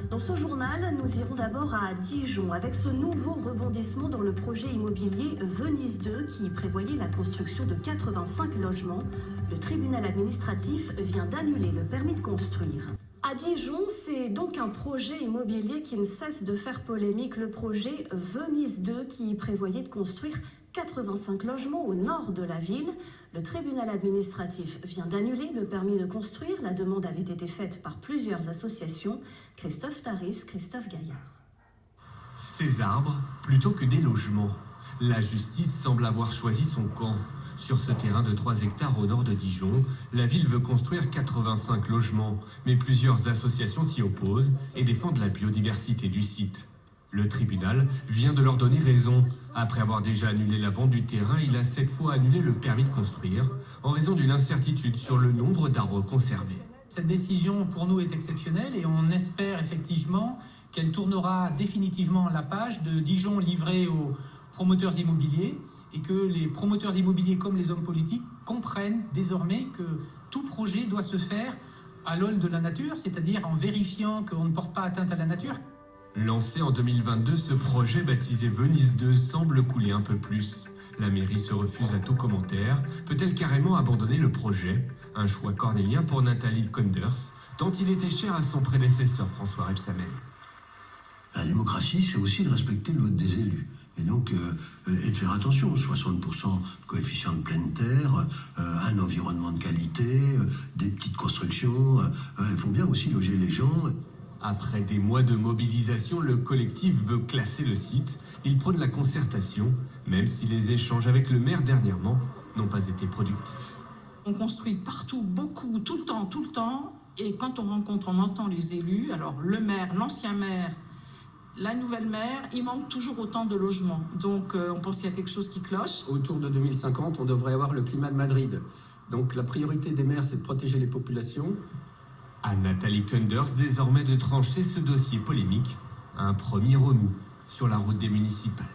Dans ce journal, nous irons d'abord à Dijon avec ce nouveau rebondissement dans le projet immobilier Venise 2 qui prévoyait la construction de 85 logements. Le tribunal administratif vient d'annuler le permis de construire. À Dijon, c'est donc un projet immobilier qui ne cesse de faire polémique, le projet Venise 2 qui prévoyait de construire 85 logements au nord de la ville. Le tribunal administratif vient d'annuler le permis de construire. La demande avait été faite par plusieurs associations. Christophe Taris, Christophe Gaillard. Ces arbres plutôt que des logements. La justice semble avoir choisi son camp. Sur ce terrain de 3 hectares au nord de Dijon, la ville veut construire 85 logements, mais plusieurs associations s'y opposent et défendent la biodiversité du site. Le tribunal vient de leur donner raison. Après avoir déjà annulé la vente du terrain, il a cette fois annulé le permis de construire en raison d'une incertitude sur le nombre d'arbres conservés. Cette décision pour nous est exceptionnelle et on espère effectivement qu'elle tournera définitivement la page de Dijon livré aux promoteurs immobiliers et que les promoteurs immobiliers comme les hommes politiques comprennent désormais que tout projet doit se faire à l'aune de la nature, c'est-à-dire en vérifiant qu'on ne porte pas atteinte à la nature. Lancé en 2022, ce projet baptisé Venise 2 semble couler un peu plus. La mairie se refuse à tout commentaire. Peut-elle carrément abandonner le projet? Un choix cornélien pour Nathalie Kunders, tant il était cher à son prédécesseur François Rebsamen. La démocratie, c'est aussi de respecter le vote des élus. Et donc, et de faire attention, 60% de coefficient de pleine terre, un environnement de qualité, des petites constructions. Il faut bien aussi loger les gens. Après des mois de mobilisation, le collectif veut classer le site. Il prône la concertation, même si les échanges avec le maire dernièrement n'ont pas été productifs. On construit partout, beaucoup, tout le temps. Et quand on rencontre, on entend les élus. Alors le maire, l'ancien maire, la nouvelle maire, il manque toujours autant de logements. Donc on pense qu'il y a quelque chose qui cloche. Autour de 2050, on devrait avoir le climat de Madrid. Donc la priorité des maires, c'est de protéger les populations. À Nathalie Kunders, désormais de trancher ce dossier polémique, un premier remous sur la route des municipales.